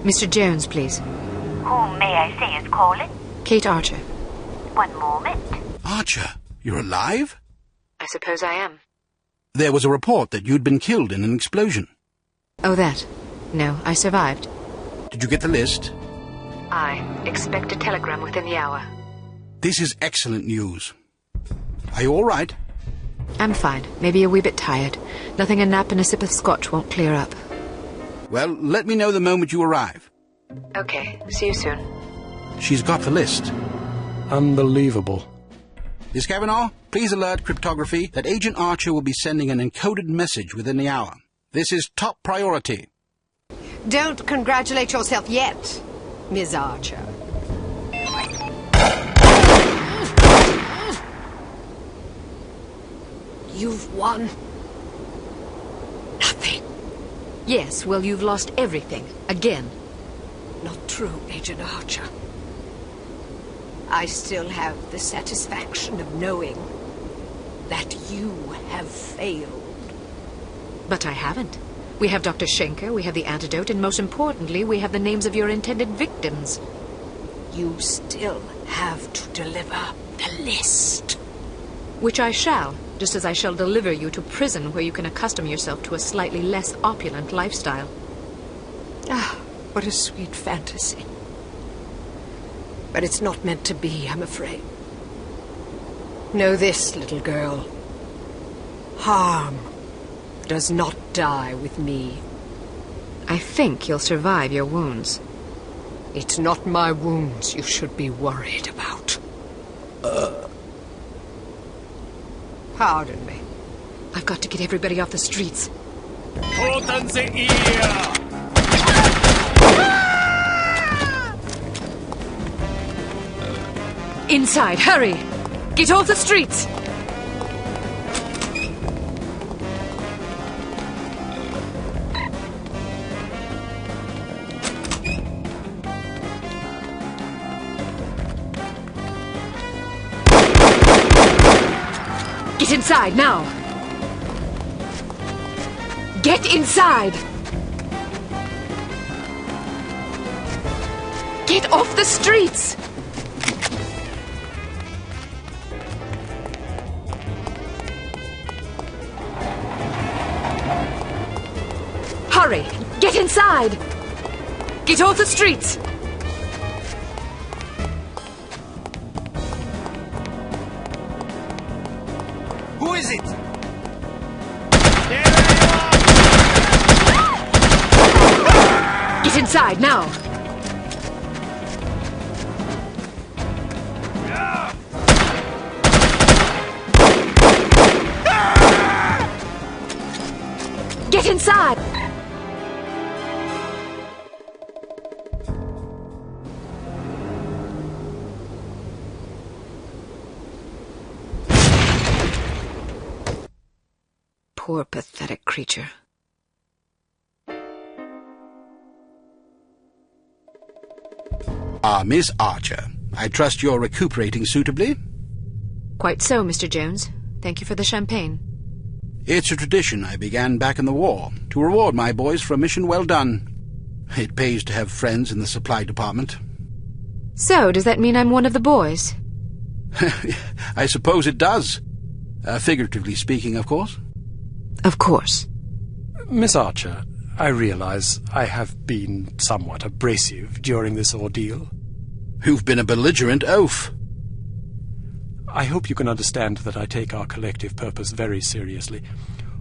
Mr. Jones, please. Whom may I say is calling? Kate Archer. One moment. Archer, you're alive? I suppose I am. There was a report that you'd been killed in an explosion. Oh, that. No, I survived. Did you get the list? I expect a telegram within the hour. This is excellent news. Are you all right? I'm fine. Maybe a wee bit tired. Nothing a nap and a sip of scotch won't clear up. Well, let me know the moment you arrive. Okay, see you soon. She's got the list. Unbelievable. Miss Kavanaugh, please alert cryptography that Agent Archer will be sending an encoded message within the hour. This is top priority. Don't congratulate yourself yet, Miss Archer. You've won nothing. Yes, well, you've lost everything. Again. Not true, Agent Archer. I still have the satisfaction of knowing that you have failed. But I haven't. We have Dr. Schenker, we have the antidote, and most importantly, we have the names of your intended victims. You still have to deliver the list. Which I shall, just as I shall deliver you to prison where you can accustom yourself to a slightly less opulent lifestyle. Ah, what a sweet fantasy. But it's not meant to be, I'm afraid. Know this, little girl. Harm does not die with me. I think you'll survive your wounds. It's not my wounds you should be worried about. Pardon me. I've got to get everybody off the streets. Toten Sie ihr! Inside, hurry! Get off the streets! Get inside, now! Get inside! Get off the streets! Hurry! Get inside! Get off the streets! Who is it? Get inside, now! Get inside! Poor, pathetic creature. Miss Archer, I trust you're recuperating suitably? Quite so, Mr. Jones. Thank you for the champagne. It's a tradition I began back in the war, to reward my boys for a mission well done. It pays to have friends in the supply department. So, does that mean I'm one of the boys? I suppose it does. Figuratively speaking, of course. Of course. Miss Archer, I realize I have been somewhat abrasive during this ordeal. You've been a belligerent oaf. I hope you can understand that I take our collective purpose very seriously.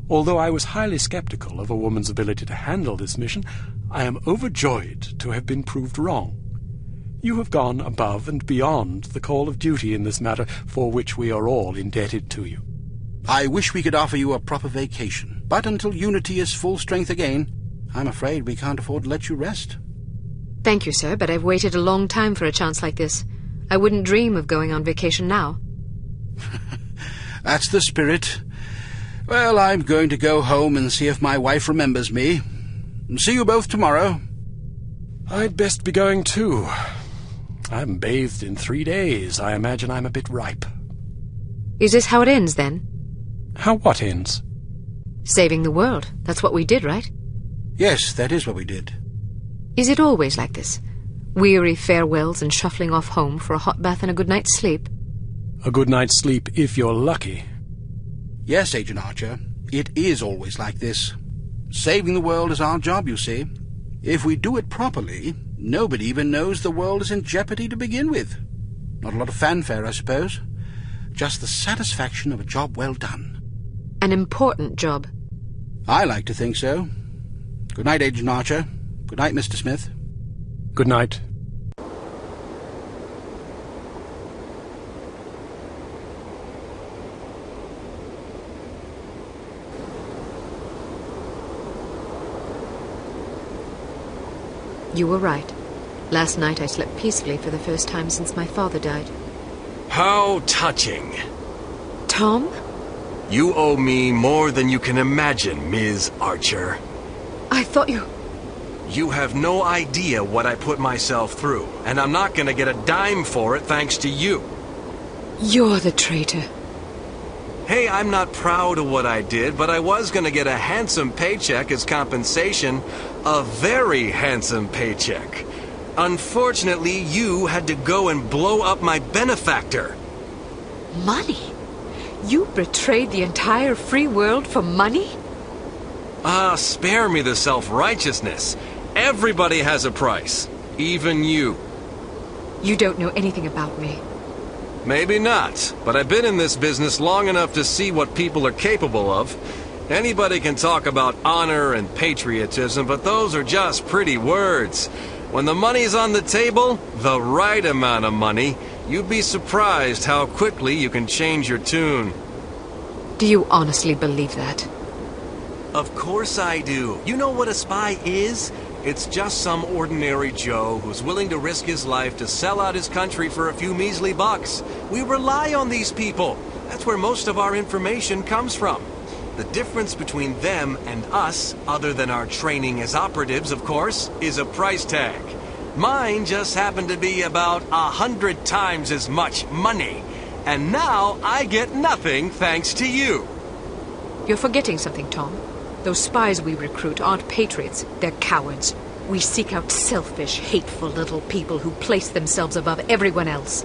Although I was highly skeptical of a woman's ability to handle this mission, I am overjoyed to have been proved wrong. You have gone above and beyond the call of duty in this matter, for which we are all indebted to you. I wish we could offer you a proper vacation, but until Unity is full strength again, I'm afraid we can't afford to let you rest. Thank you, sir, but I've waited a long time for a chance like this. I wouldn't dream of going on vacation now. That's the spirit. Well, I'm going to go home and see if my wife remembers me. See you both tomorrow. I'd best be going too. I haven't bathed in 3 days. I imagine I'm a bit ripe. Is this how it ends, then? How what ends? Saving the world. That's what we did, right? Yes, that is what we did. Is it always like this? Weary farewells and shuffling off home for a hot bath and a good night's sleep? A good night's sleep if you're lucky. Yes, Agent Archer, it is always like this. Saving the world is our job, you see. If we do it properly, nobody even knows the world is in jeopardy to begin with. Not a lot of fanfare, I suppose. Just the satisfaction of a job well done. An important job. I like to think so. Good night, Agent Archer. Good night, Mr. Smith. Good night. You were right. Last night I slept peacefully for the first time since my father died. How touching. Tom? You owe me more than you can imagine, Ms. Archer. I thought you... You have no idea what I put myself through, and I'm not gonna get a dime for it thanks to you. You're the traitor. Hey, I'm not proud of what I did, but I was gonna get a handsome paycheck as compensation. A very handsome paycheck. Unfortunately, you had to go and blow up my benefactor. Money? You betrayed the entire free world for money? Ah, spare me the self-righteousness. Everybody has a price. Even you. You don't know anything about me. Maybe not, but I've been in this business long enough to see what people are capable of. Anybody can talk about honor and patriotism, but those are just pretty words. When the money's on the table, the right amount of money, you'd be surprised how quickly you can change your tune. Do you honestly believe that? Of course I do. You know what a spy is? It's just some ordinary Joe who's willing to risk his life to sell out his country for a few measly bucks. We rely on these people. That's where most of our information comes from. The difference between them and us, other than our training as operatives, of course, is a price tag. Mine just happened to be about 100 times as much money. And now I get nothing thanks to you. You're forgetting something, Tom. Those spies we recruit aren't patriots, they're cowards. We seek out selfish, hateful little people who place themselves above everyone else.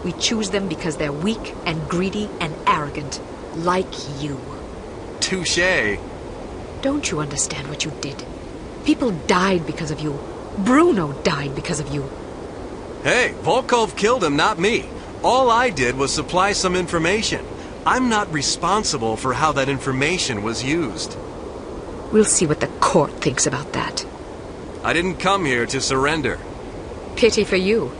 We choose them because they're weak and greedy and arrogant, like you. Touché. Don't you understand what you did? People died because of you. Bruno died because of you. Hey, Volkov killed him, not me. All I did was supply some information. I'm not responsible for how that information was used. We'll see what the court thinks about that. I didn't come here to surrender. Pity for you.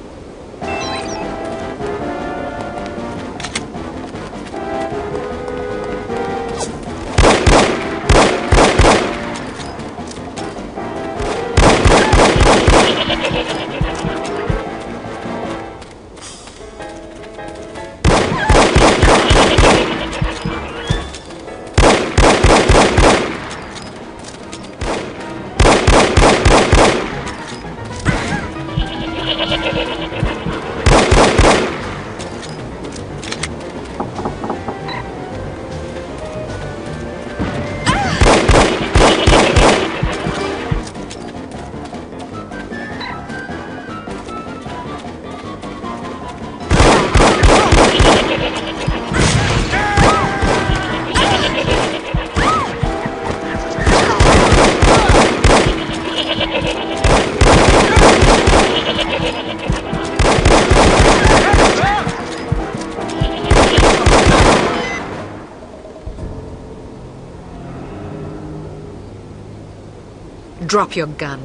Drop your gun.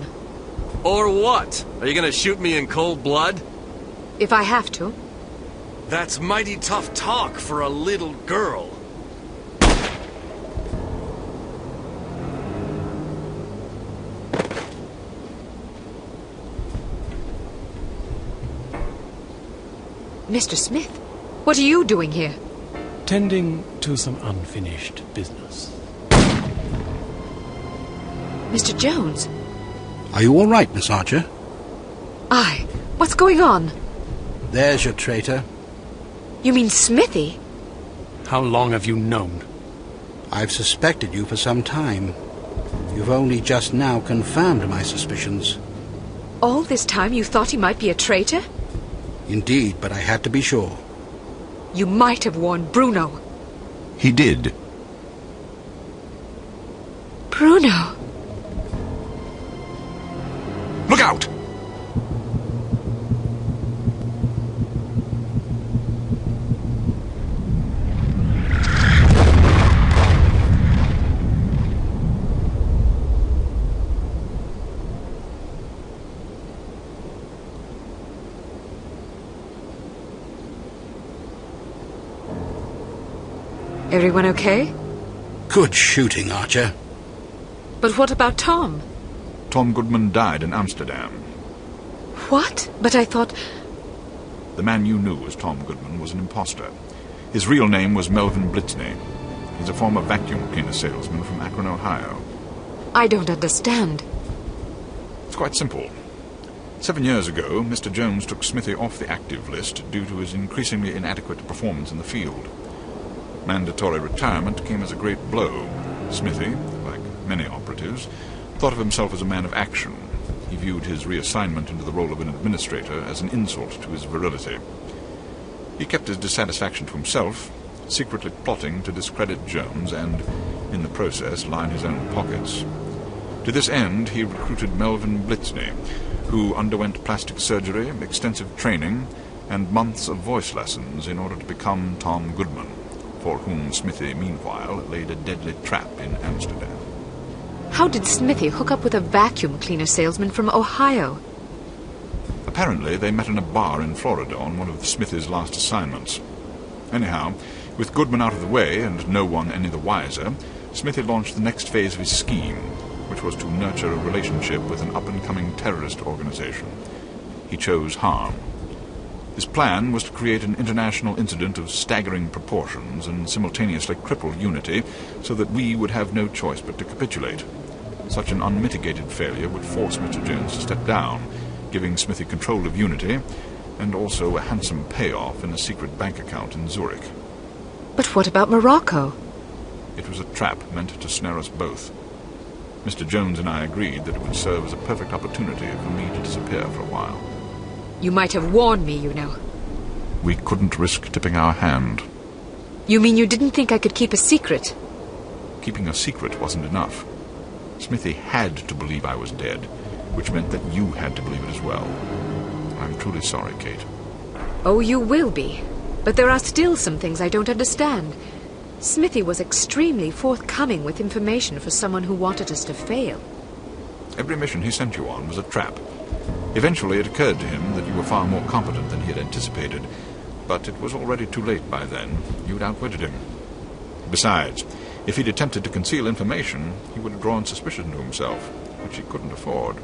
Or what? Are you gonna shoot me in cold blood? If I have to. That's mighty tough talk for a little girl. Mr. Smith, what are you doing here? Tending to some unfinished business. Mr. Jones? Are you all right, Miss Archer? Aye. What's going on? There's your traitor. You mean Smithy? How long have you known? I've suspected you for some time. You've only just now confirmed my suspicions. all this time you thought he might be a traitor? Indeed, but I had to be sure. You might have warned Bruno. He did. Bruno? Look out! Everyone okay? Good shooting, Archer. But what about Tom? Tom Goodman died in Amsterdam. What? But I thought... The man you knew as Tom Goodman was an imposter. His real name was Melvin Blitzney. He's a former vacuum cleaner salesman from Akron, Ohio. I don't understand. It's quite simple. 7 years ago, Mr. Jones took Smithy off the active list due to his increasingly inadequate performance in the field. Mandatory retirement came as a great blow. Smithy, like many operatives, thought of himself as a man of action. He viewed his reassignment into the role of an administrator as an insult to his virility. He kept his dissatisfaction to himself, secretly plotting to discredit Jones and, in the process, line his own pockets. To this end, he recruited Melvin Blitzney, who underwent plastic surgery, extensive training, and months of voice lessons in order to become Tom Goodman, for whom Smithy, meanwhile, laid a deadly trap in Amsterdam. How did Smithy hook up with a vacuum cleaner salesman from Ohio? Apparently, they met in a bar in Florida on one of Smithy's last assignments. Anyhow, with Goodman out of the way and no one any the wiser, Smithy launched the next phase of his scheme, which was to nurture a relationship with an up-and-coming terrorist organization. He chose harm. His plan was to create an international incident of staggering proportions and simultaneously cripple Unity so that we would have no choice but to capitulate. Such an unmitigated failure would force Mr. Jones to step down, giving Smithy control of Unity and also a handsome payoff in a secret bank account in Zurich. But what about Morocco? It was a trap meant to snare us both. Mr. Jones and I agreed that it would serve as a perfect opportunity for me to disappear for a while. You might have warned me, you know. We couldn't risk tipping our hand. You mean you didn't think I could keep a secret? Keeping a secret wasn't enough. Smithy had to believe I was dead, which meant that you had to believe it as well. I'm truly sorry, Kate. Oh, you will be. But there are still some things I don't understand. Smithy was extremely forthcoming with information for someone who wanted us to fail. Every mission he sent you on was a trap. Eventually it occurred to him that you were far more competent than he had anticipated, but it was already too late by then. You'd outwitted him. Besides, if he'd attempted to conceal information, he would have drawn suspicion to himself, which he couldn't afford.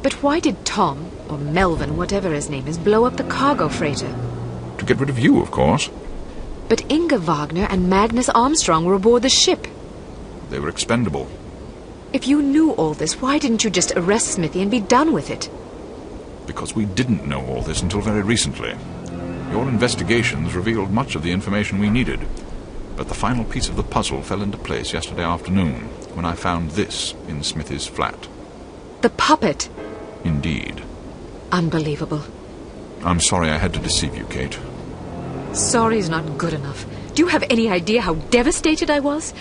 But why did Tom, or Melvin, whatever his name is, blow up the cargo freighter? To get rid of you, of course. But Inga Wagner and Magnus Armstrong were aboard the ship. They were expendable. If you knew all this, why didn't you just arrest Smithy and be done with it? Because we didn't know all this until very recently. Your investigations revealed much of the information we needed. But the final piece of the puzzle fell into place yesterday afternoon, when I found this in Smithy's flat. The puppet? Indeed. Unbelievable. I'm sorry I had to deceive you, Kate. Sorry's not good enough. Do you have any idea how devastated I was?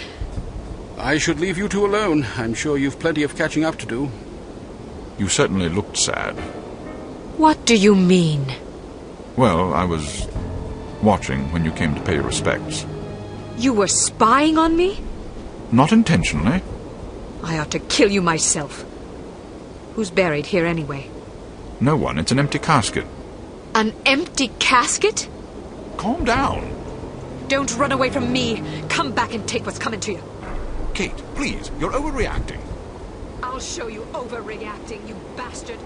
I should leave you two alone. I'm sure you've plenty of catching up to do. You certainly looked sad. What do you mean? Well, I was watching when you came to pay your respects. You were spying on me? Not intentionally. I ought to kill you myself. Who's buried here anyway? No one. It's an empty casket. An empty casket? Calm down. Don't run away from me. Come back and take what's coming to you. Kate, please. You're overreacting. I'll show you overreacting, you bastard.